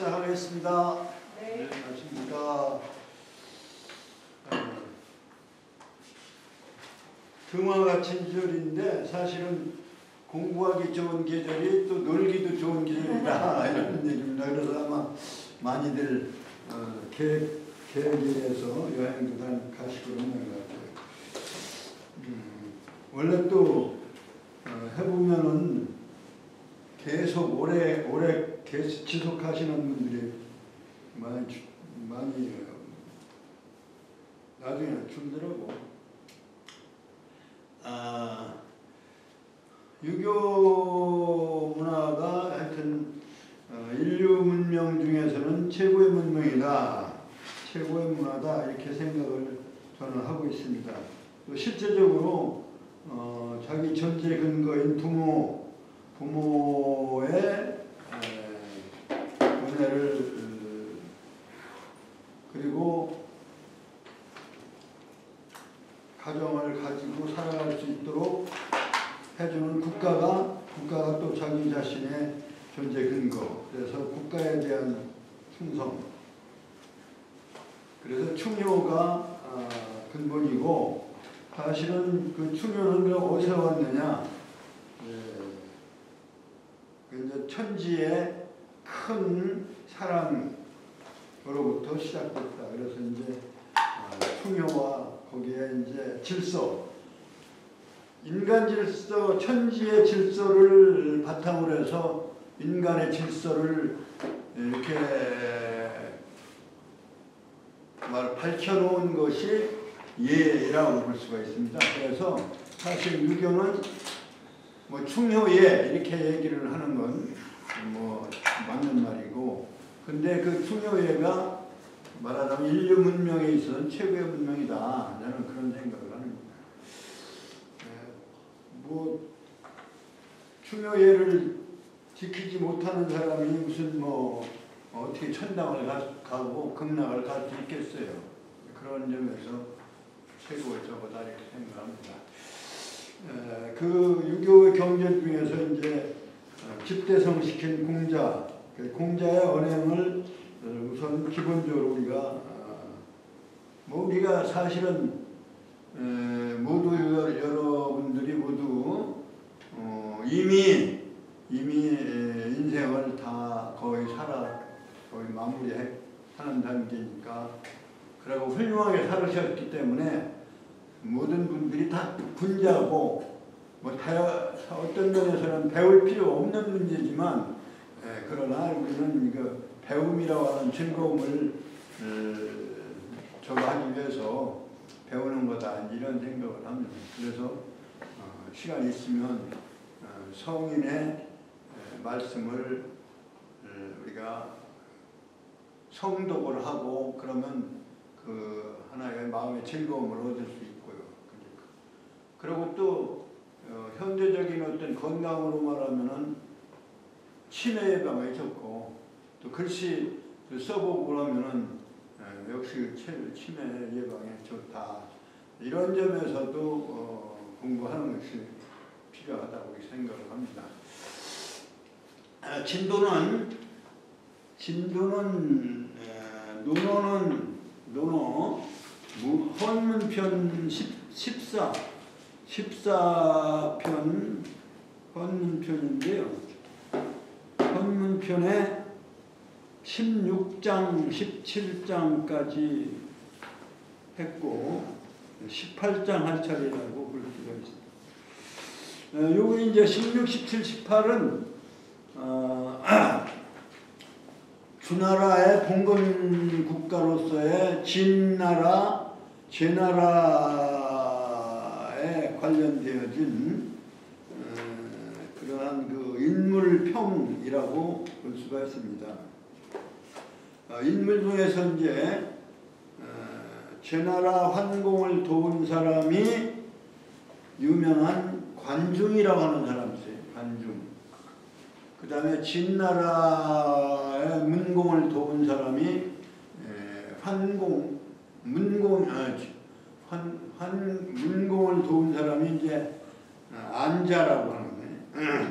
시작하겠습니다. 네. 안녕하십니까. 등화 같은 계절인데 사실은 공부하기 좋은 계절이 또 놀기도 좋은 계절이다 이런 얘기입니다. 그래서 아마 많이들 계획에서 여행도 가시고 있는 것 같아요. 원래 또 해보면은 계속 오래 계속 지속하시는 분들이 많이 나중에 줄더라고. 유교 문화가 하여튼 인류 문명 중에서는 최고의 문명이다, 최고의 문화다 이렇게 생각을 저는 하고 있습니다. 또 실제적으로 자기 존재 근거인 부모의 은혜를 그리고 가정을 가지고 살아갈 수 있도록 해주는 국가가 또 자기 자신의 존재 근거, 그래서 국가에 대한 충성, 그래서 충효가 근본이고, 사실은 그 충효는 어디서 왔느냐, 이제 천지의 큰 사랑으로부터 시작됐다. 그래서 이제 충효와 거기에 이제 질서, 인간 질서, 천지의 질서를 바탕으로 해서 인간의 질서를 이렇게 밝혀놓은 것이 예라고 볼 수가 있습니다. 그래서 사실 유교는 뭐 충효예 이렇게 얘기를 하는 건 뭐 맞는 말이고, 근데 그 충효예가 말하자면 인류 문명에 있어서 최고의 문명이다, 저는 그런 생각을 합니다. 뭐 충효예를 지키지 못하는 사람이 무슨 뭐 어떻게 천당을 가고 극락을 갈 수 있겠어요. 그런 점에서 최고의 저거다 이렇게 생각합니다. 그 유교 경전 중에서 이제 집대성시킨 공자, 공자의 언행을 우선 기본적으로 우리가 사실은 모두 여러분들이 모두 이미 인생을 다 거의 마무리하는 단계니까, 그리고 훌륭하게 살으셨기 때문에 모든 분들이 다 분자고, 어떤 면에서는 배울 필요 없는 문제지만, 그러나 우리는 배움이라고 하는 즐거움을 하기 위해서 배우는 거다, 이런 생각을 합니다. 그래서 시간 있으면 성인의 말씀을 우리가 성독을 하고 그러면 그 하나의 마음의 즐거움을 얻을 수 있고요. 그리고 또 현대적인 어떤 건강으로 말하면은 치매 예방에 좋고, 또 글씨 써보고 그러면은 역시 치매 예방에 좋다, 이런 점에서도 공부하는 것이 필요하다고 생각을 합니다. 논어 헌문편 14편 헌문편인데요. 헌문편에 16장, 17장까지 했고 18장 할 차례라고 볼 수가 있습니다. 요거 이제 16, 17, 18은 주나라의 봉건 국가로서의 진나라, 제나라에 관련되어진 그러한 그 인물평이라고 볼 수가 있습니다. 인물 중에서 이제 제나라 환공을 도운 사람이 유명한 관중이라고 하는 사람이 있어요. 관중. 그 다음에 진나라의 문공을 도운 사람이 문공을 도운 사람이 이제 안자라고 하는 거예요.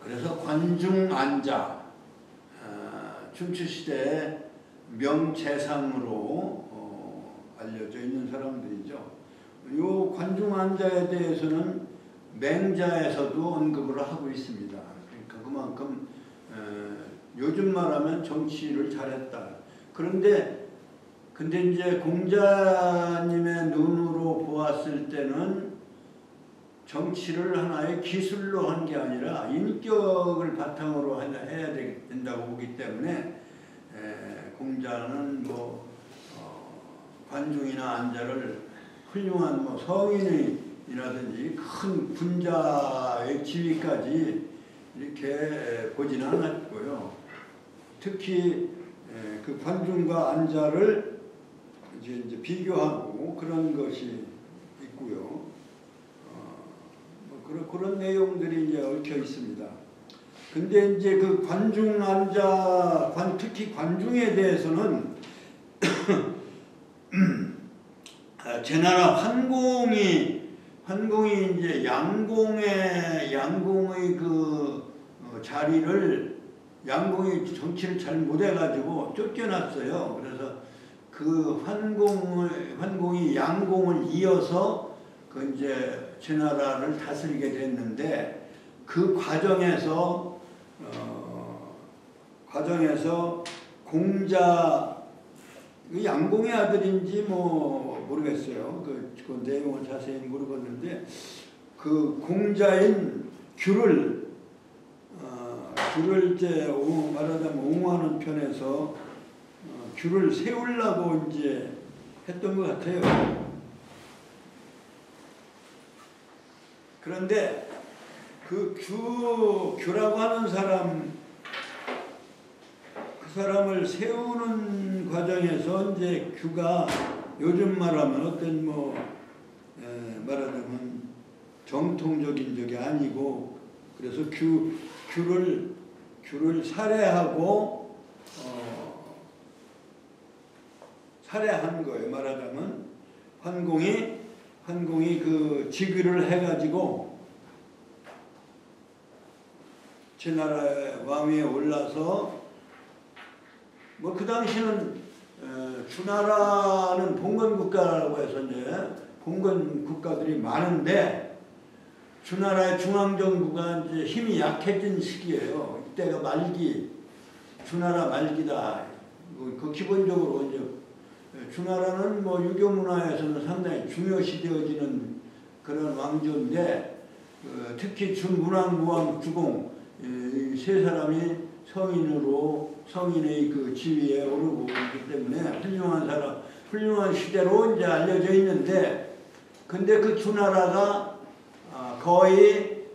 그래서 관중 안자, 춘추시대의 명재상으로 알려져 있는 사람들이죠. 요 관중안자에 대해서는 맹자에서도 언급을 하고 있습니다. 그러니까 그만큼 요즘 말하면 정치를 잘했다. 근데 이제 공자님의 눈으로 보았을 때는 정치를 하나의 기술로 한 게 아니라 인격을 바탕으로 해야 된다고 보기 때문에 공자는 뭐 관중이나 안자를 훌륭한 뭐 성인이라든지 큰 군자의 지위까지 이렇게 보지는 않았고요. 특히 그 관중과 안자를 이제 비교하고 그런 것이 있고요. 그런 내용들이 이제 얽혀 있습니다. 근데 이제 그 관중 안자, 특히 관중에 대해서는 제나라 환공이 이제 양공의 그 자리를 양공이 정치를 잘 못해가지고 쫓겨났어요. 그래서 그 환공이 양공을 이어서 그 이제 제나라를 다스리게 됐는데 그 과정에서 공자 양공의 아들인지 뭐 모르겠어요. 그 내용을 자세히 모르겠는데 그 공자인 귤을 이제 말하자면 옹호하는 편에서 귤을 세우려고 이제 했던 것 같아요. 그런데 그 규라고 하는 그 사람을 세우는 과정에서 이제 규가 요즘 말하면 어떤 말하자면 정통적인 적이 아니고 그래서 규를 살해하고 살해한 거예요. 말하자면 환공이 그 즉위를 해가지고 제나라 왕위에 올라서 뭐 그 당시는 주나라는 봉건 국가라고 해서 이제 봉건 국가들이 많은데 주나라의 중앙정부가 이제 힘이 약해진 시기예요. 이때가 주나라 말기다. 그 기본적으로 이제 주나라는 뭐 유교 문화에서는 상당히 중요시되어지는 그런 왕조인데 특히 준문왕, 무왕, 주공 이 세 사람이 성인의 그 지위에 오르고 있기 때문에 훌륭한 시대로 이제 알려져 있는데 근데 그 주나라가 거의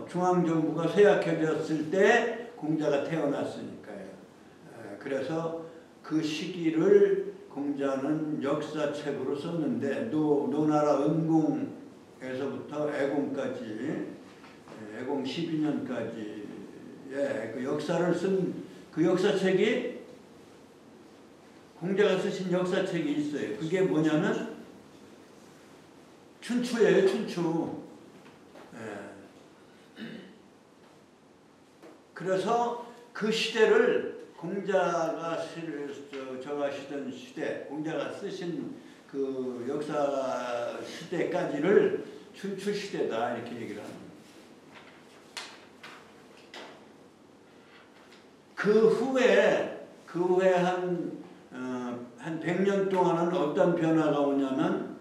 중앙정부가 쇠약해졌을 때 공자가 태어났으니까요. 그래서 그 시기를 공자는 역사책으로 썼는데 노나라 은공에서부터 애공 12년까지의 그 역사를 쓴 그 역사책이 공자가 쓰신 역사책이 있어요. 그게 뭐냐면 춘추예요. 춘추. 그래서 그 시대를 공자가 정하시던 시대, 공자가 쓰신 그 역사 시대까지를 춘추 시대다 이렇게 얘기를 합니다. 그 후에 한 100년 동안은 어떤 변화가 오냐면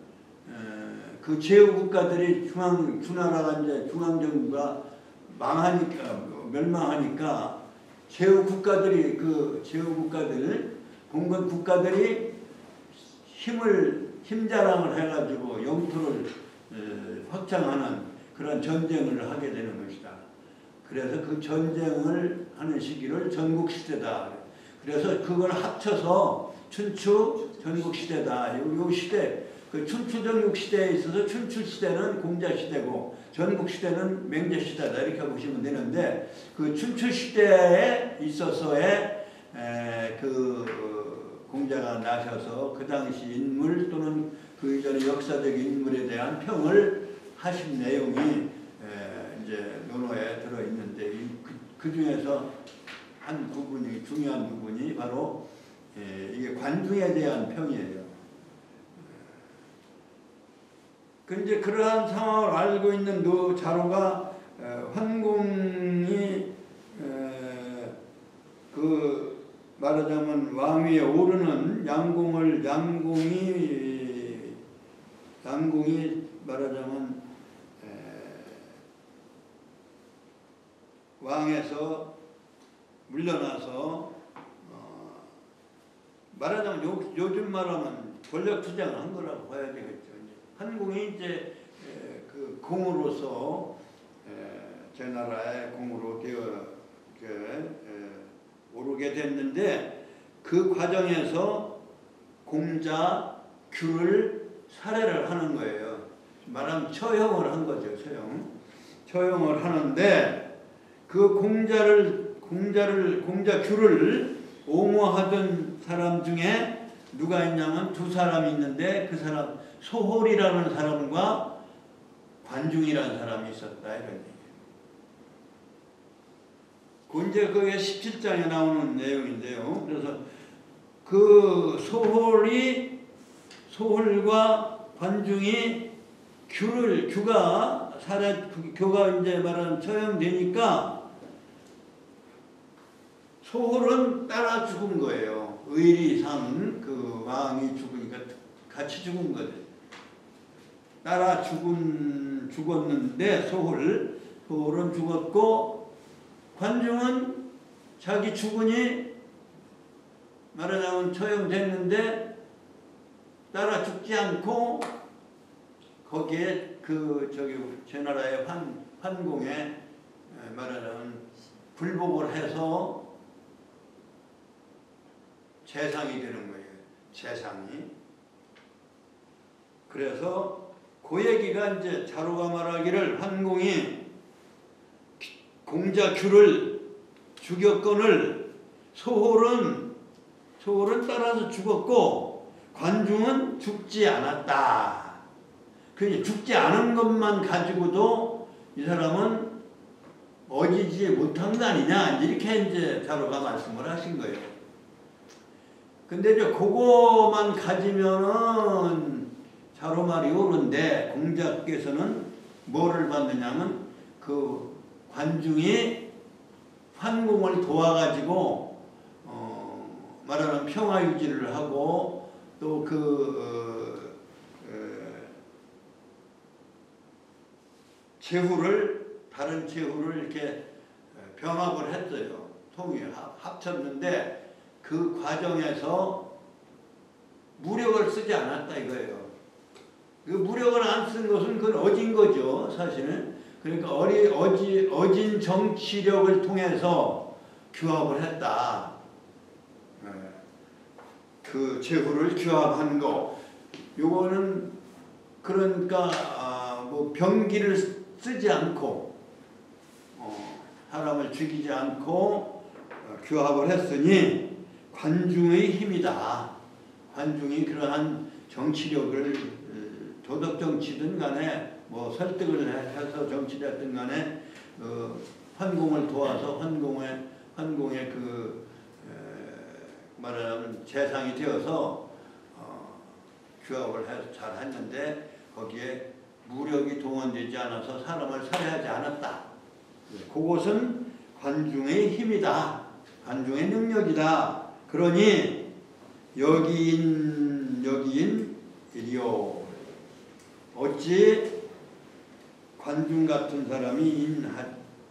그 제후국가들이 주나라가 이제 중앙정부가 멸망하니까 제후국가들 봉건 국가들이 힘자랑을 해가지고 영토를 확장하는 그런 전쟁을 하게 되는 것이다. 그래서 그 전쟁을 하는 시기를 전국시대다. 그래서 그걸 합쳐서 춘추 전국시대다. 요 시대, 그 춘추 전국시대에 있어서 춘추시대는 공자시대고 전국시대는 맹자시대다. 이렇게 보시면 되는데 그 춘추시대에 있어서의 그 공자가 나셔서 그 당시 인물 또는 그 이전의 역사적 인물에 대한 평을 하신 내용이 이제 논어에 들어있는데 그 중에서 한 부분이 중요한 부분이 바로 이게 관중에 대한 평이에요. 근데 그러한 상황을 알고 있는 자로가 환공이 그 말하자면 왕위에 오르는 양궁이 말하자면 왕에서 물러나서 말하자면 요즘 말하면 권력 투쟁을 한 거라고 봐야 되겠죠. 한궁이 이제 그 공으로서 제 나라의 공으로 되어 오르게 됐는데 그 과정에서 공자 규를 살해를 하는 거예요. 말하면 처형을 한 거죠. 처형을 하는데 그 공자 규를 옹호하던 사람 중에 누가 있냐면 두 사람이 있는데 그 사람 소홀이라는 사람과 관중이라는 사람이 있었다 이런 얘기예요. 이제 그게 17장에 나오는 내용인데요. 그래서 그 소홀과 관중이 규가 이제 말하는 처형되니까 소홀은 따라 죽은 거예요. 의리상 그 왕이 죽으니까 같이 죽은 거죠. 따라 죽었는데 소홀은 죽었고 관중은 자기 주군이 말하자면 처형됐는데 따라 죽지 않고 거기에 제 나라의 환공에 말하자면 불복을 해서 재상이 되는 거예요. 재상이. 그래서 그 얘기가 이제 자로가 말하기를 환공이 공자 규를 죽였거늘 소홀은 따라서 죽었고 관중은 죽지 않았다. 그러니 죽지 않은 것만 가지고도 이 사람은 어지지 못한 거 아니냐 이렇게 이제 자로가 말씀을 하신 거예요. 근데 이제 그거만 가지면은 자로 말이 옳은데 공자께서는 뭐를 받느냐면 그 관중이 환공을 도와가지고 말하는 평화 유지를 하고 또 다른 제후를 이렇게 병합을 했어요. 합쳤는데 그 과정에서 무력을 쓰지 않았다 이거예요. 그 무력을 안 쓴 것은 그건 어진 거죠, 사실은. 그러니까 어진 정치력을 통해서 규합을 했다. 그 제후를 규합한 거. 요거는 그러니까 뭐 병기를 쓰지 않고 사람을 죽이지 않고 규합을 했으니 관중의 힘이다. 관중이 그러한 정치력을 도덕 정치든 간에 뭐 설득을 해서 정치됐든 간에 환공을 도와서 환공의 말하자면 재상이 되어서 규합을 해서 잘 했는데 거기에 무력이 동원되지 않아서 사람을 살해하지 않았다. 그것은 관중의 힘이다. 관중의 능력이다. 그러니 여기인 이리오. 어찌 관중 같은 사람이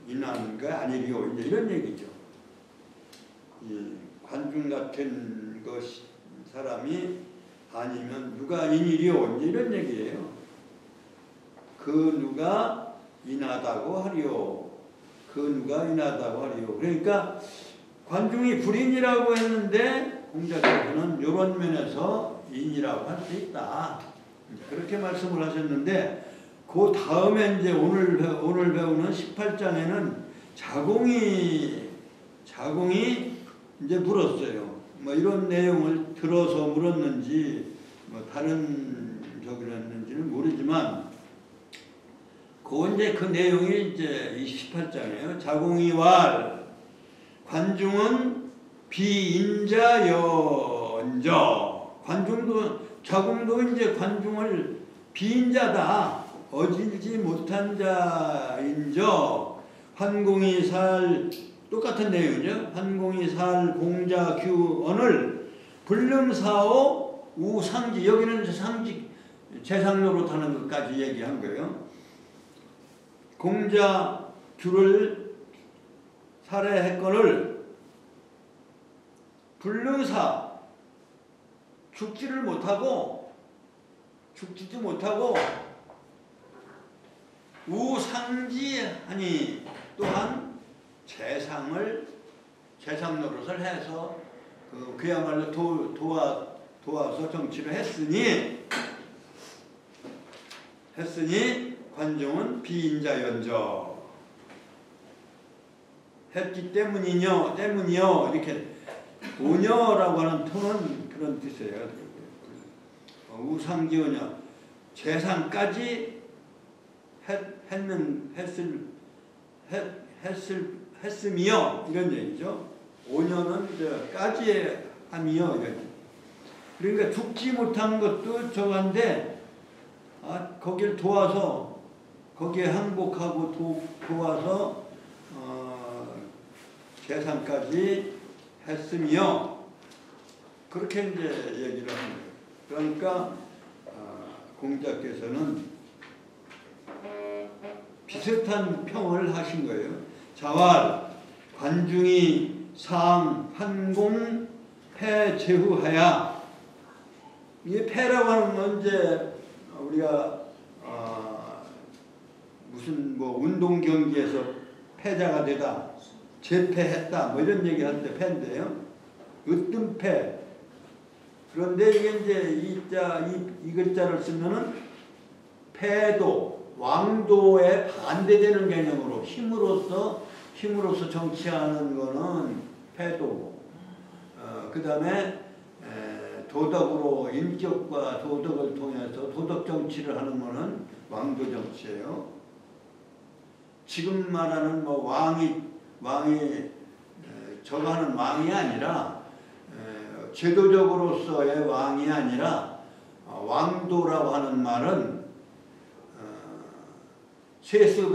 인한 거 아니리오. 이제 이런 얘기죠. 관중 같은 사람이 아니면 누가 인이리오. 이제 이런 얘기예요. 그 누가 인하다고 하리오. 그러니까 관중이 불인이라고 했는데 공자께서는 이런 면에서 인이라고 할 수 있다. 그렇게 말씀을 하셨는데 그 다음에 이제 오늘 배우는 18장에는 자공이 이제 물었어요. 뭐 이런 내용을 들어서 물었는지 뭐 다른 적이었는지는 모르지만 그 내용이 이제 이 18장이에요. 자공이 왈 관중은 비인자연저. 관중도 자궁도 이제 관중을 비인자다. 어질지 못한 자인저. 환공이 살 똑같은 내용이죠. 환공이 살 공자 규언을 불능사오 우상지. 여기는 상지 재상 노릇하는 것까지 얘기한 거예요. 공자 규를 살해했거늘 불능사 죽지도 못하고 우상지하니 또한 재상 노릇을 해서 그야말로 도와서 정치를 했으니 관중은 비인자연저. 했기 때문이요 이렇게 오녀라고 하는 톤은 그런 뜻이에요. 우상지오녀 재상까지 했으며 이런 얘기죠. 오녀는 까지 함이요 이런. 그러니까 죽지 못한 것도 저건데 거길 도와서 거기에 항복하고 도와서 재상까지 했으며 그렇게 이제 얘기를 합니다. 그러니까 공자께서는 비슷한 평을 하신 거예요. 자왈 관중이 상 환공 패 제후하야. 이게 패라고 하는 건 이제 우리가 무슨 뭐 운동 경기에서 패자가 되다, 재패했다, 뭐 이런 얘기 할 때 패인데요. 으뜸패. 그런데 이게 이제 이 글자를 쓰면은 패도 왕도에 반대되는 개념으로 힘으로서 정치하는 거는 패도고, 그 다음에 도덕으로 인격과 도덕을 통해서 도덕 정치를 하는 거는 왕도 정치예요. 지금 말하는 뭐 왕이 저가는 왕이 아니라 제도적으로서의 왕이 아니라 왕도라고 하는 말은 세습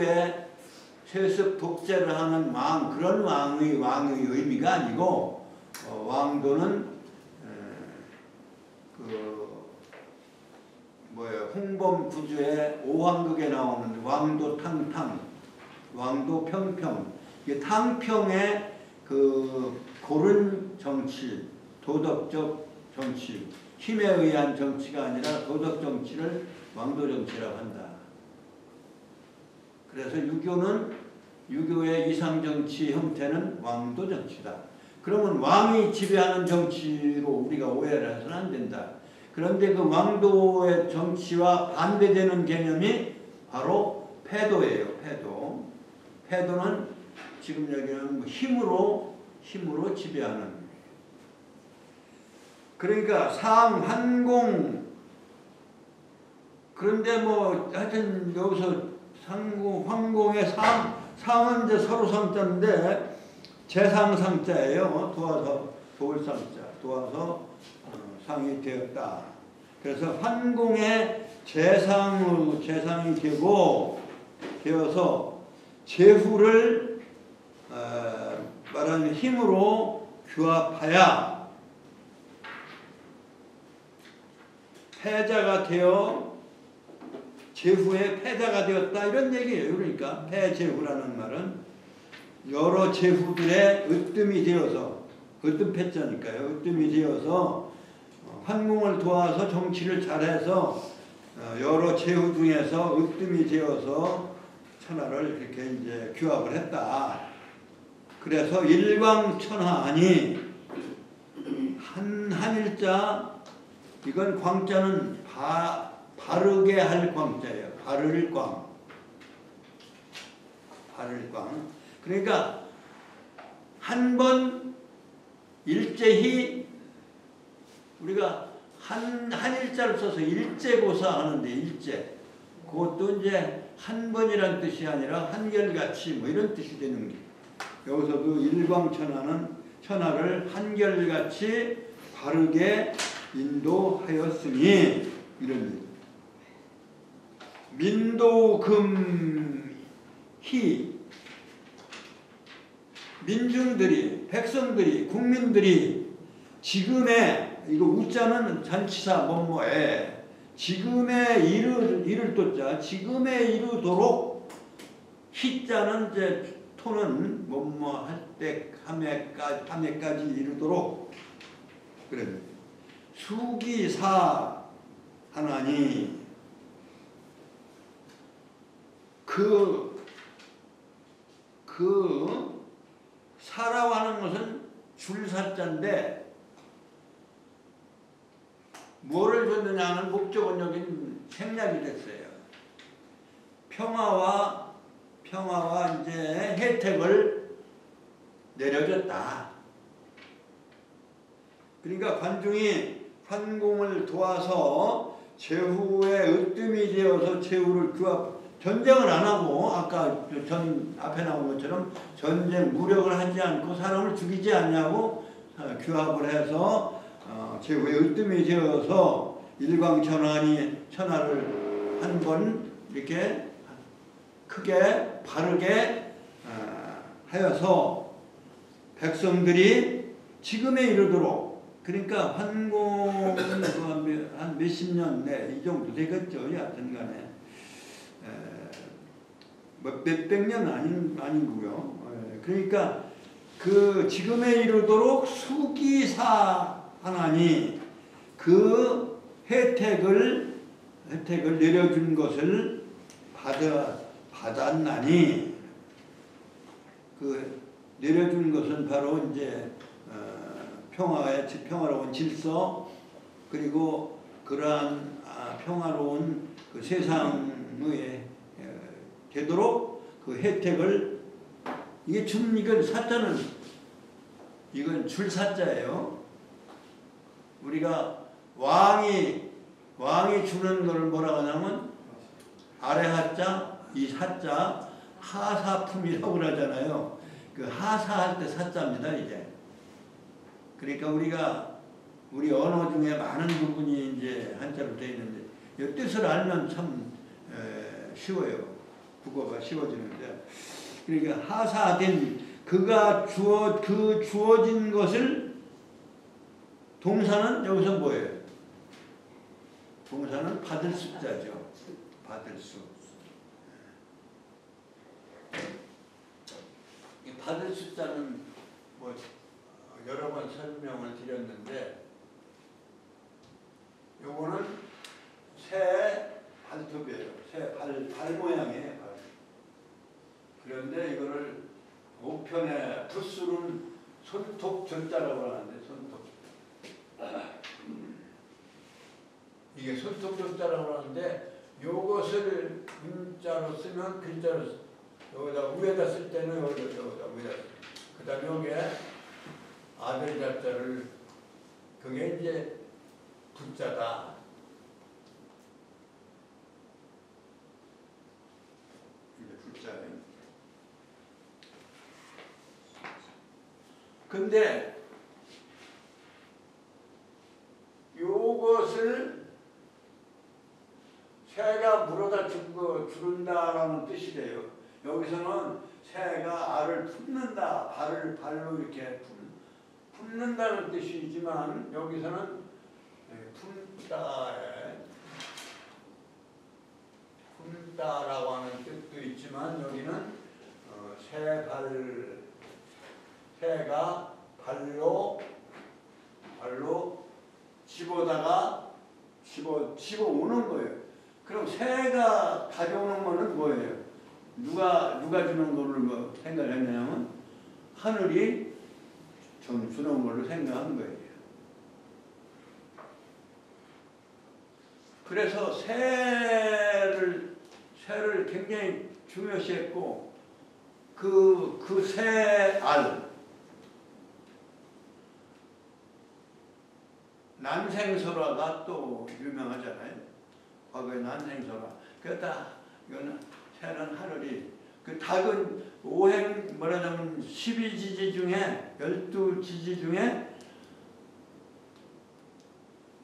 독재를 하는 그런 왕의 의미가 아니고 왕도는 홍범 구주의 오황극에 나오는 왕도 탕탕, 왕도 평평. 이게 탕평의 고른 정치, 도덕적 정치, 힘에 의한 정치가 아니라 도덕 정치를 왕도 정치라고 한다. 그래서 유교의 이상 정치 형태는 왕도 정치다. 그러면 왕이 지배하는 정치로 우리가 오해를 해서는 안 된다. 그런데 그 왕도의 정치와 반대되는 개념이 바로 패도예요. 패도는 지금 여기는 힘으로 지배하는. 그러니까 상환공. 그런데 뭐 하여튼 여기서 황공의 상은 이제 서로 상자인데 재상상자예요. 도와서 도울 상자. 도와서 상이 되었다. 그래서 환공의 재상이 되어서 제후를 말하는 힘으로 규합하여 패자가 되어 제후의 패자가 되었다 이런 얘기예요. 그러니까 패제후라는 말은 여러 제후들의 으뜸이 되어서 으뜸패자니까요. 으뜸이 되어서 환공을 도와서 정치를 잘해서 여러 제후 중에서 으뜸이 되어서 천하를 이렇게 이제 규합을 했다. 그래서 일광천하하니 한일자 이건 광자는 바르게 할 광자예요. 바를 광. 그러니까 한 번 일제히 우리가 한일자를 써서 일제고사 하는데 일제. 그것도 이제 한 번이란 뜻이 아니라 한결같이 뭐 이런 뜻이 되는 게. 여기서도 일광천하를 한결같이 바르게 인도하였으니 이런 민도금희 민중들이 백성들이 국민들이 지금의 이거 우자는 잔치사 뭐뭐에 지금에 이를 또자 지금에 이르도록 희자는 이제 토는 뭐뭐 할 때 함에까지 이르도록 그래 수기사 하나니 그 사라고 하는 것은 줄사자인데 뭐를 줬느냐는 목적어적인 생략이 됐어요. 평화와 이제 혜택을 내려줬다. 그러니까 관중이 환공을 도와서 제후의 으뜸이 되어서 제후를 전쟁을 안 하고 아까 앞에 나온 것처럼 전쟁 무력을 하지 않고 사람을 죽이지 않냐고 규합을 해서 제후의 으뜸이 되어서 일광천하를 한 번 이렇게 크게 바르게 하여서 백성들이 지금에 이르도록 그러니까 환공은 한 몇십 년 이 정도 되겠죠. 여하튼간에 몇백 년 아니고요. 그러니까 그 지금에 이르도록 수기사 하나니 그 혜택을 내려준 것을 받았나니 그 내려준 것은 바로 이제 평화로운 질서 그리고 그러한 평화로운 그 세상의 되도록 그 혜택을 이건 사자는 이건 줄사자예요. 우리가 왕이 주는 걸 뭐라고 하냐면 아래 하자 이 사자 하사품이라고 그러잖아요. 그 하사할 때 사자입니다 이제. 그러니까 우리 언어 중에 많은 부분이 이제 한자로 되어 있는데 이 뜻을 알면 참 쉬워요. 국어가 쉬워지는데 그러니까 하사된 그가 주어진 것을 동사는 여기서 뭐예요? 동사는 받을 수자죠. 받을 수. 이 받을 수자는 뭐 여러 번 설명을 드렸는데 요거는 새 발톱이에요. 새 발 모양이에요. 발. 그런데 이거를 우편에 부수는 손톱 전자라고 하는데 손톱. 이게 손톱 전자라고 하는데 요것을 문자로 쓰면 글자로 여기다 위에다 쓸 때는 여기다 위에다 그 다음에 여기에 아들 자자를 그게 이제 부자다. 이게 부자예요. 근데 요것을 새가 물어다 주른다라는 뜻이래요. 여기서는 새가 알을 품는다, 발로 이렇게 품는다는 뜻이지만 여기서는 품다라고 하는 뜻도 있지만 여기는 새가 발로 집어오는 거예요. 그럼 새가 가져오는 거는 뭐예요? 누가 주는 거를 뭐 생각했냐면 하늘이 주는 걸로 생각한 거예요. 그래서 새를 굉장히 중요시했고 그 새알 난생설화가 또 유명하잖아요. 과거에 난생설화. 그러다 이거는 새는 하늘이 그 닭은 오행 뭐라냐면 12지지 중에 12지지 중에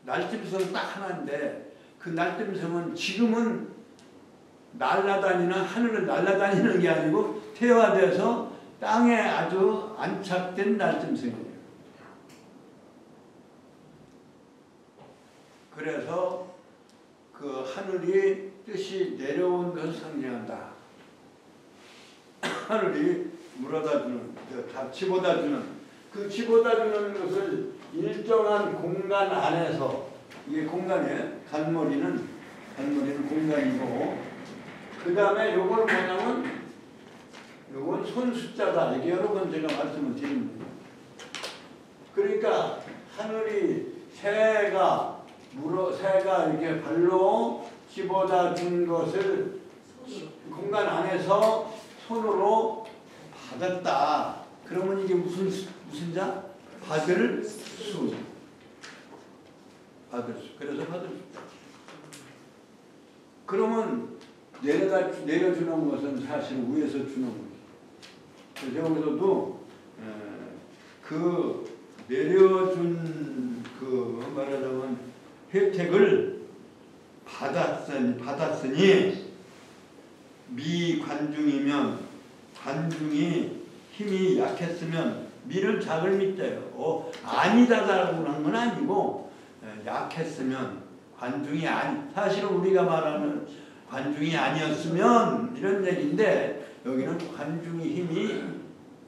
날짐승은 딱 하나인데 그 날짐승은 지금은 날아다니는 하늘을 날아다니는 게 아니고 태화돼서 땅에 아주 안착된 날짐승이에요. 그래서 그 하늘이 뜻이 내려온 것을 상징한다. 하늘이 물어다주는, 다 집어다주는, 그 집어다주는 것을 일정한 공간 안에서, 이게 공간이에요. 간머리는 공간이고, 그 다음에 요걸 뭐냐면, 요건 손 숫자다. 이게 여러 번 제가 말씀을 드립니다. 그러니까 하늘이 새가 이렇게 발로 집어다 준 것을 공간 안에서 손으로 받았다. 그러면 이게 무슨 자? 받을 수. 그래서 받을 수. 그러면 내려주는 것은 사실 위에서 주는 거죠. 그래서 여기서도 그 내려준 그 말하자면 혜택을 받았으니 미관중이면 관중이 힘이 약했으면 미를 작을 밑자요. 아니다라고 하는 건 아니고 약했으면 관중이 사실은 우리가 말하는 관중이 아니었으면 이런 얘기인데 여기는 관중이 힘이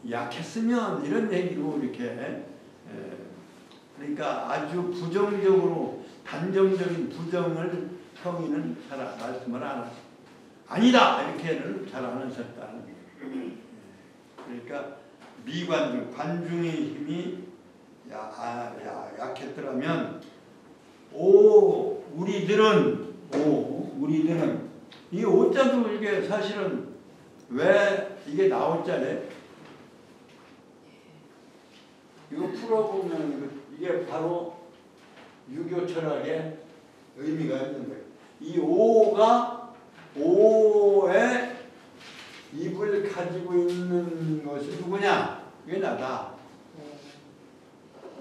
약했으면 이런 얘기로 이렇게 그러니까 아주 부정적으로 단정적인 부정을 성인은 잘 말씀을 안 하죠. 아니다 이렇게는 잘 안 하셨다는 거예요. 그러니까 미관중 관중의 힘이 약했더라면 우리들은 이 오자도 이게 사실은 왜 이게 나올 자래? 이거 풀어보면 이게 바로 유교 철학의 의미가 있는 거예요. 이 오의 입을 가지고 있는 것이 누구냐? 이게 나다.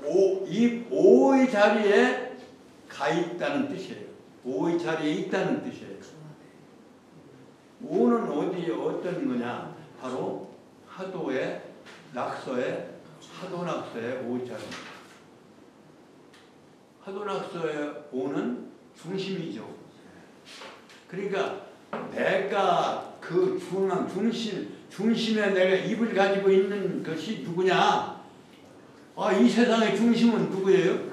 오의 자리에 가 있다는 뜻이에요. 오의 자리에 있다는 뜻이에요. 오는 어떤 거냐? 바로 하도의 낙서의 오자리. 하도낙서의 오는 중심이죠. 그러니까 내가 그 중심에 내가 입을 가지고 있는 것이 누구냐? 이 세상의 중심은 누구예요?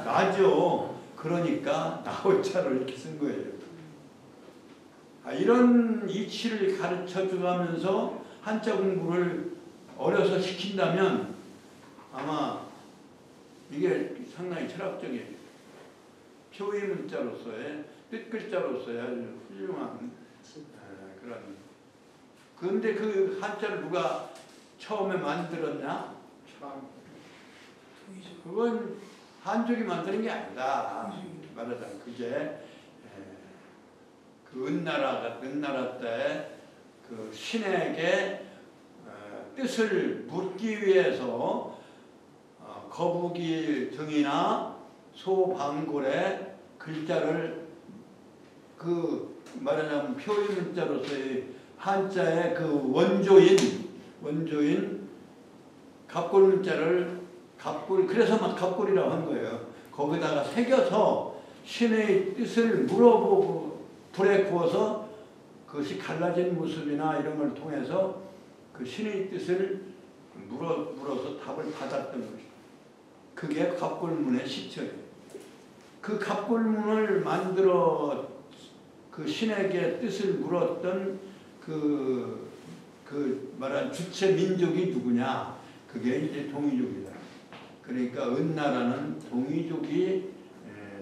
나죠. 그러니까 나오자를 이렇게 쓴 거예요. 이런 이치를 가르쳐 주면서 한자 공부를 어려서 시킨다면 아마 이게 상당히 철학적이에요. 표의 문자로서의 뜻글자로서의 아주 훌륭한 그런. 그런데 그 한자를 누가 처음에 만들었냐? 그건 한족이 만드는 게 아니다. 말하자면 그게 그 은나라 때 그 신에게 뜻을 묻기 위해서 거북이 등이나 소방골에 글자를 그 말하자면 표의 문자로서의 한자의 그 원조인 갑골 문자를 그래서 막 갑골이라고 한 거예요. 거기다가 새겨서 신의 뜻을 물어보고 불에 구워서 그것이 갈라진 모습이나 이런 걸 통해서 그 신의 뜻을 물어서 답을 받았던 것이죠. 그게 갑골문의 시초예요. 그 갑골문을 만들어 그 신에게 뜻을 물었던 그 말한 주체 민족이 누구냐? 그게 이제 동이족이다. 그러니까 은나라는 동이족이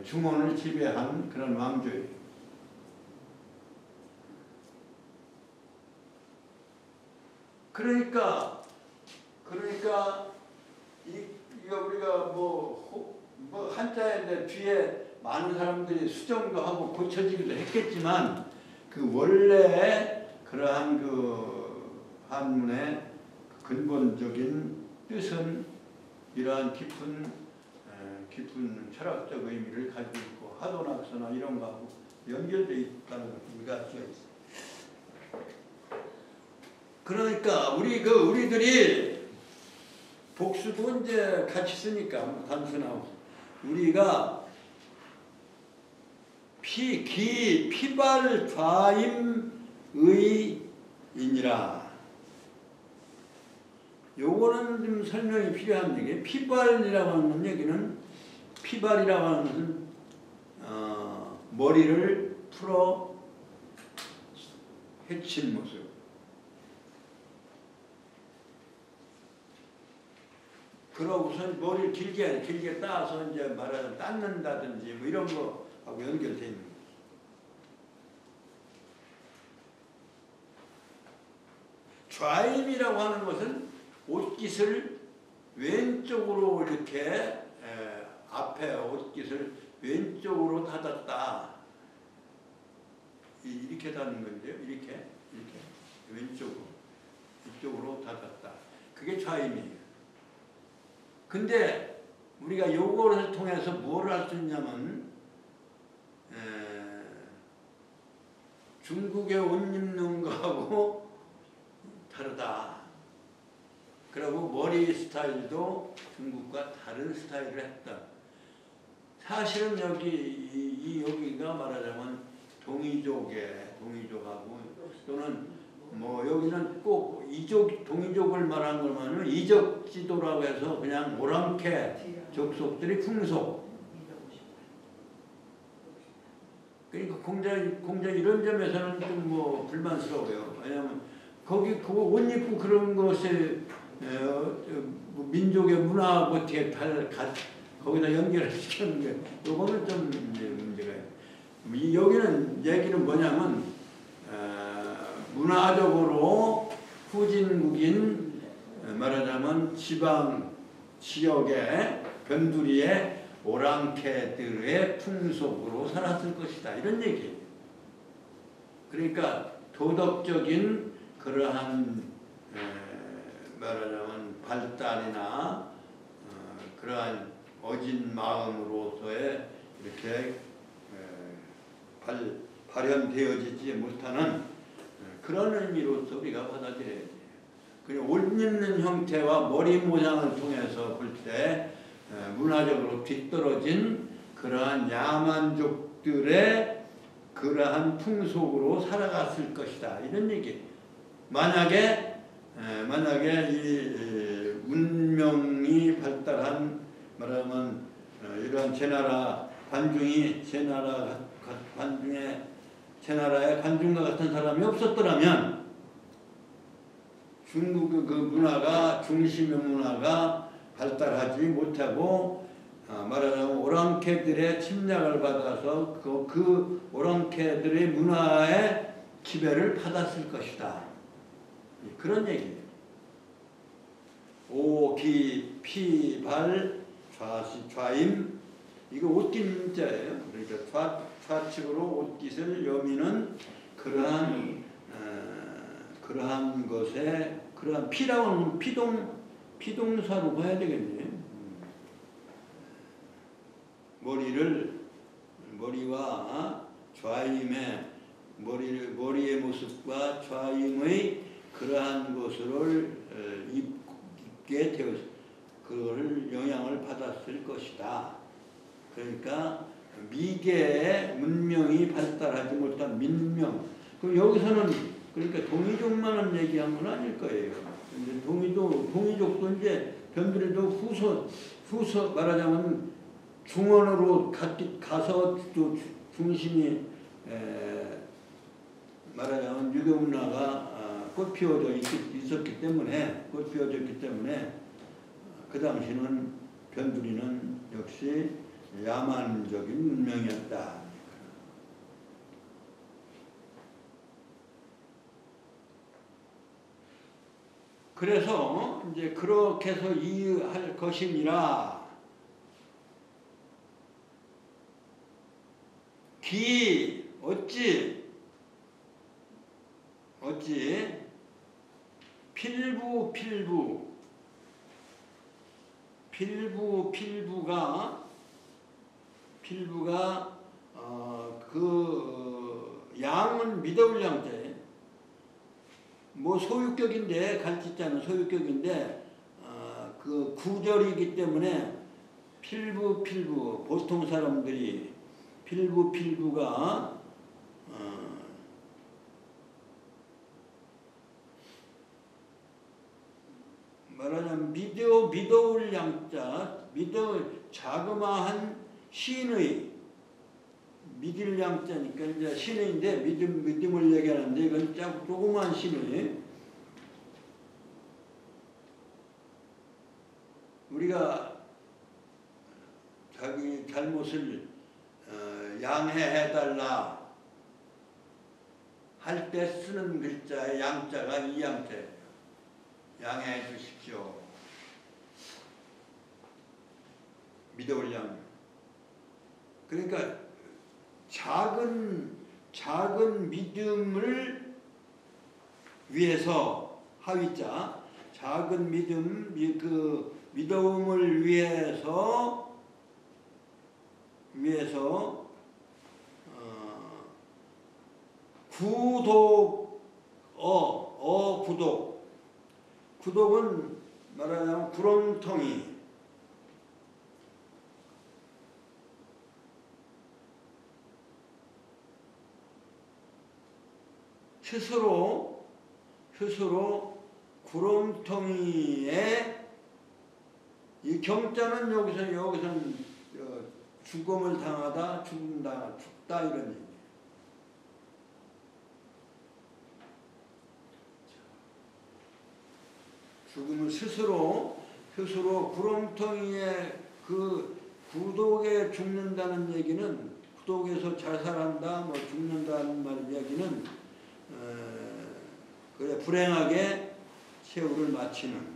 중원을 지배한 그런 왕조예요. 그러니까 이거 우리가 뭐 한자인데 뒤에 많은 사람들이 수정도 하고 고쳐지기도 했겠지만 그 원래의 그러한 그 한문의 근본적인 뜻은 이러한 깊은 철학적 의미를 가지고 있고 하도낙서나 이런 거하고 연결되어 있다는 것을 우리가 알 수가 있어요. 그러니까 우리들이 복수도 이제 같이 쓰니까 단순하고 우리가 피발 좌임의이니라. 요거는 좀 설명이 필요한 얘기예요. 피발이라고 하는 얘기는 피발이라고 하는 것은 머리를 풀어 헤친 모습. 그러고선 머리를 길게 따서 이제 말하자면 닦는다든지 뭐 이런 거하고 연결되어 있는 거죠. 좌임이라고 하는 것은 옷깃을 왼쪽으로 이렇게 앞에 옷깃을 왼쪽으로 닫았다. 이렇게 닫는 건데요. 이렇게 왼쪽으로 이쪽으로 닫았다. 그게 좌임이에요. 근데 우리가 요거를 통해서 뭘 할 수 있냐면 중국의 옷 입는 거하고 다르다. 그리고 머리 스타일도 중국과 다른 스타일을 했다. 사실은 여기가 말하자면 동이족하고 또는 뭐 여기는 꼭 동이족을 말한 거면 이적지도라고 해서 그냥 오랑캐 족속들이 풍속. 그러니까 공장 이런 점에서는 좀 뭐 불만스러워요. 왜냐하면 거기 그 옷 입고 그런 것에 민족의 문화하고 어떻게 거기다 연결을 시켰는데 요거는 좀 이제 문제가 있어요. 여기는 얘기는 뭐냐면 문화적으로 후진국인 말하자면 지방 지역의 변두리의 오랑캐들의 풍속으로 살았을 것이다. 이런 얘기예요. 그러니까 도덕적인 그러한 말하자면 발달이나 그러한 어진 마음으로서의 이렇게 발현되어지지 못하는 그런 의미로서 우리가 받아들여야 돼요. 그리고 옷 입는 형태와 머리 모양을 통해서 볼 때 문화적으로 뒤떨어진 그러한 야만족들의 그러한 풍속으로 살아갔을 것이다. 이런 얘기예요. 만약에 이 문명이 발달한 말하면 이러한 제나라 관중이 제나라의 관중과 같은 사람이 없었더라면 중국의 그 문화가 중심의 문화가 발달하지 못하고 말하자면 오랑캐들의 침략을 받아서 그 오랑캐들의 문화의 지배를 받았을 것이다. 그런 얘기예요. 오기 피발 좌임 이거 옷깃 문자예요. 그러니까 좌측으로 옷깃을 여미는 그러한 것에 그러한 피라고 하는 피동사로 봐야 되겠네요. 머리와 좌임의 머리의 모습과 좌임의 그러한 것을 입게 되어 그거를 영향을 받았을 것이다. 그러니까 미개의 문명이 발달하지 못한 민명. 그럼 여기서는 그러니까 동이족만을 얘기한 건 아닐 거예요. 근데 동이족도 이제 변두리도 후서 말하자면 중원으로 가서 또 중심이 말하자면 유교 문화가 꽃 피워졌기 때문에 그 당시는 변두리는 역시 야만적인 문명이었다. 그래서 이제 그렇게 해서 이해할 것이니라. 어찌 필부가 양은 미더울 양자예요. 뭐 소유격인데 갈짓자는 소유격인데 그 구절이기 때문에 필부 보통 사람들이 필부가 말하자면 미더울 양자, 자그마한 신의 믿을 양자니까 이제 신의인데 믿음을 얘기하는데 이건 조그마한 신의. 우리가 자기 잘못을 양해해달라 할 때 쓰는 글자의 양자가 이 양자예요. 양해해 주십시오. 믿어올 양. 그러니까 작은 믿음을 위해서 하위자 작은 믿음을 위해서 구독은 말하자면 구렁텅이 스스로 구렁텅이에 이 경자는 여기서는 죽음을 당하다 죽다 이런 얘기. 죽음을 스스로 구렁텅이에 그 구독에 죽는다는 얘기는 구독에서 자살한다 뭐 죽는다는 말 얘기는 그래 불행하게 세월을 마치는.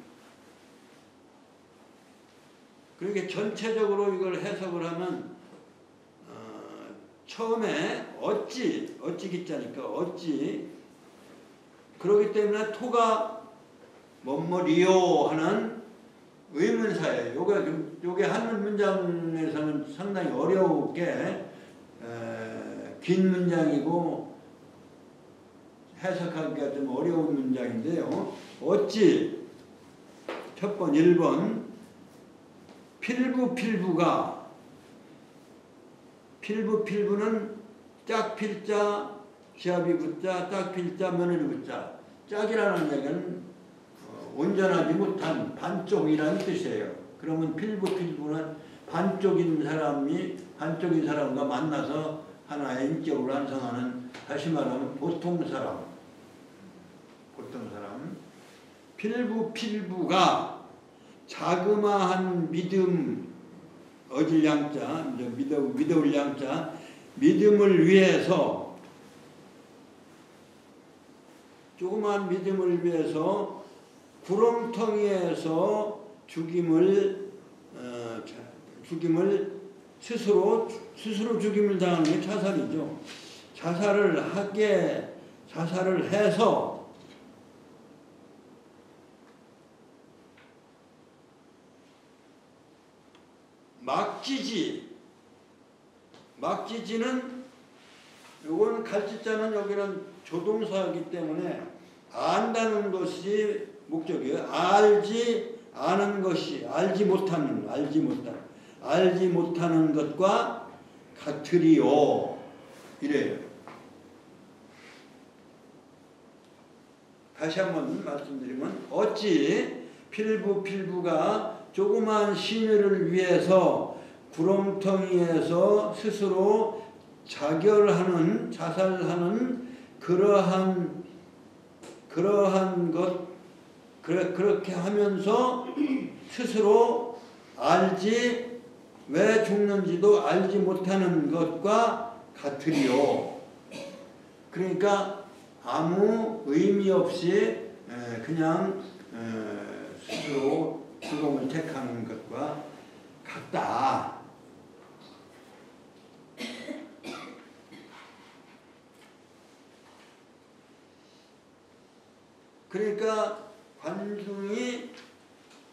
그러니까 전체적으로 이걸 해석을 하면 처음에 어찌 기자니까 어찌 그러기 때문에 토가 뭐뭐리요 하는 의문사예요. 요게 한문 문장에서는 상당히 어렵게 긴 문장이고 해석하기가 좀 어려운 문장인데요. 어찌 첫 번 1번 필부는 짝필자 시합이 붙자 짝필자 며느리 붙자. 짝이라는 얘기는 온전하지 못한 반쪽이라는 뜻이에요. 그러면 필부는 반쪽인 사람과 만나서 하나의 인격을 완성하는, 다시 말하면 보통 사람. 필부가 자그마한 믿음, 어질 양자, 믿어올 양자, 믿음을 위해서, 조그마한 믿음을 위해서 구렁텅이에서 죽임을 스스로 죽임을 당하는 게 자살이죠. 자살을 해서 막지지는 요건 갈짓자는 여기는 조동사이기 때문에 안다는 것이 목적이에요. 알지 못하는 것과 같으리요. 이래요. 다시 한번 말씀드리면 어찌 필부가 조그마한 시녀를 위해서 구렁텅이에서 스스로 자살하는 그러한 것, 그렇게 하면서 스스로 왜 죽는지도 알지 못하는 것과 같으리요. 그러니까 아무 의미 없이 그냥 스스로 죽음을 택하는 것과 같다. 그러니까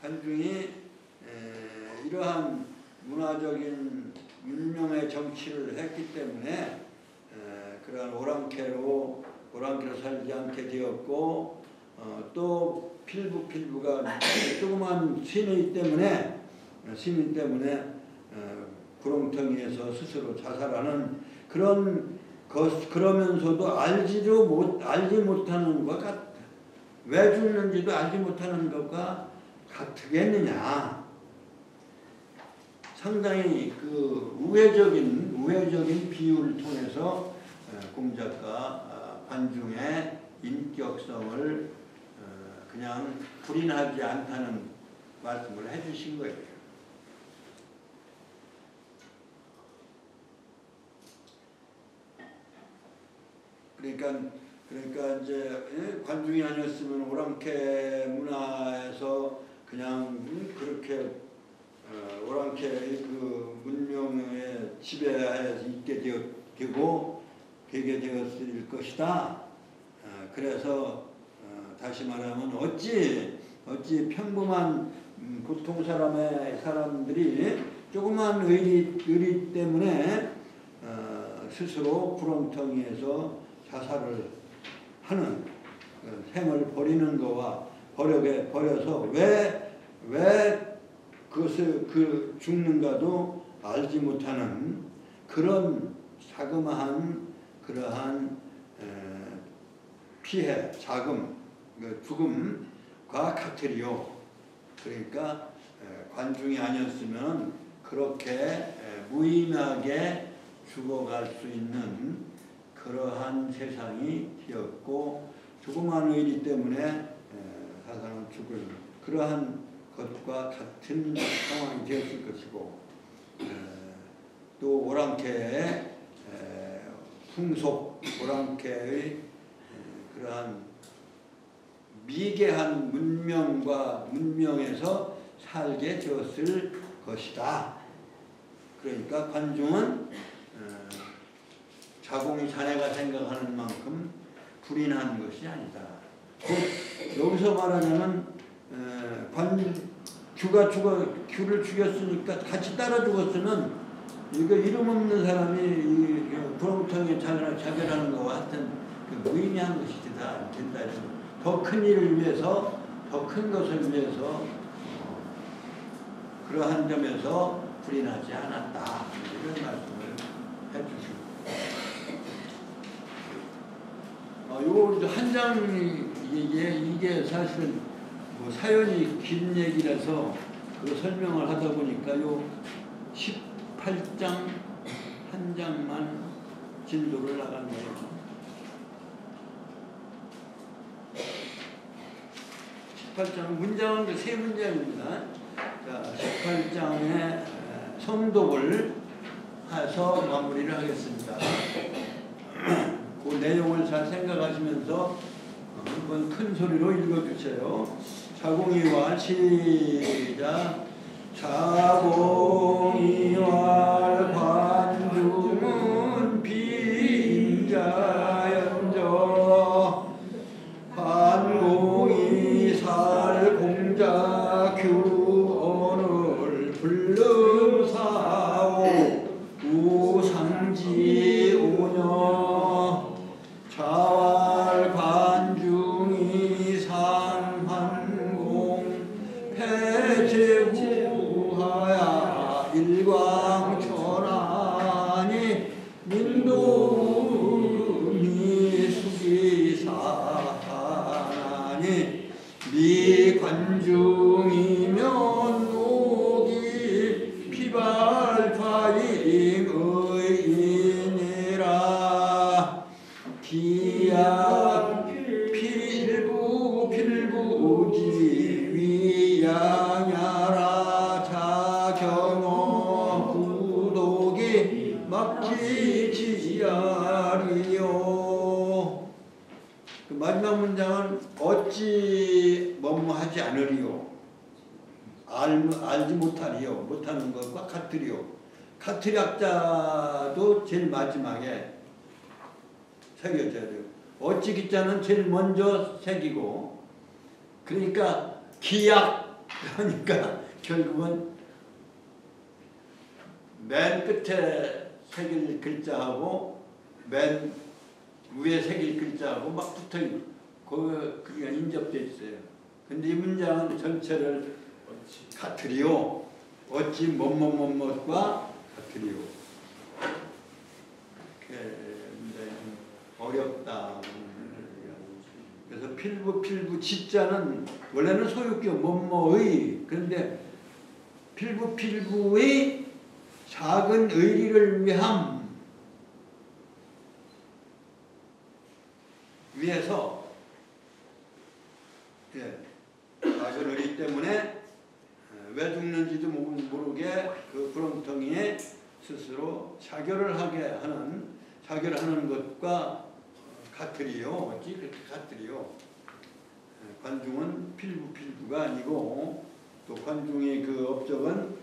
관중이 이러한 문화적인 문명의 정치를 했기 때문에 그러한 오랑캐로 살지 않게 되었고, 또 필부가 조그만 시민 때문에 구렁텅이에서 스스로 자살하는 그러면서도 알지 못하는 것과 같다. 왜 죽는지도 알지 못하는 것과 같겠느냐. 상당히 그 우회적인 비유를 통해서 공작가 관중의 인격성을 그냥 불인하지 않다는 말씀을 해주신 거예요. 그러니까 이제 관중이 아니었으면 오랑캐 문화에서 그냥 그렇게 오랑캐의 그 문명의 지배하에 있게 되게 되었을 것이다. 그래서 다시 말하면 어찌 평범한 보통 사람들이 조그만 의리 때문에 스스로 구렁텅이에서 자살을 하는 생을 버리는 거와 버려서 왜 그것을 죽는가도 알지 못하는 그런 자그마한 그러한 피해, 죽음과 같으리요. 그러니까 관중이 아니었으면 그렇게 무의미하게 죽어갈 수 있는 그러한 세상이 되었고, 조그마한 의리 때문에 사상을 죽을 그러한 것과 같은 상황이 되었을 것이고, 또 오랑캐의 풍속, 오랑캐의 그러한 미개한 문명에서 살게 되었을 것이다. 그러니까 관중은 자공이 자네가 생각하는 만큼 불인한 것이 아니다. 여기서 말하자면 규를 죽였으니까 같이 따라 죽었으면 이거 이름 없는 사람이 구렁텅이에 자결하는 것과 같은 그 무의미한 것이 된다. 더 큰 일을 위해서, 더 큰 것을 위해서 그러한 점에서 불인하지 않았다. 이런 말씀을 해주시고, 요 한 장이 이게 사실은 뭐 사연이 긴 얘기라서 그 설명을 하다 보니까 요 18장 한 장만 진도를 나갔네요. 18장 문장은 세 문장입니다. 자, 18장의 성독을 해서 마무리를 하겠습니다. 그 내용을 잘 생각하시면서 한번 큰 소리로 읽어주세요. 자공이왈 시작. 자공이왈 관중은 빈자연저 관공이 살 공자 규언을 불름사오 우상지 오녀 자왈 관중이 상환공 폐제우하야 일광천하니 민동이 수기사하니 미관중이면 녹이 피발파잉 의인이라 기약 필부지 위양야라 자경어 구독이 막지지야리요. 그 마지막 문장은 어찌 뭐뭐하지 않으리요, 알지 못하리요, 못하는 것과 같으리요. 같으리 학자도 제일 마지막에 새겨져야 돼요. 어찌 기자는 제일 먼저 새기고 그러니까 기약 하니까 결국은 맨 끝에 새길 글자하고 맨 위에 새길 글자하고 막 붙어있는 그게 인접되어 있어요. 근데 이 문장은 전체를 같으리요. 어찌 뭐뭐뭐뭐과 같으리요. 어렵다. 그래서 필부 지자는 원래는 소유격 뭐뭐의, 그런데 필부의 작은 의리를 위해서 작은 의리 때문에 왜 죽는지도 모르게 그 구렁텅이에 스스로 자결을 하는 것과 같으리요. 어찌 그렇게 같으리요. 관중은 필부가 아니고 또 관중의 그 업적은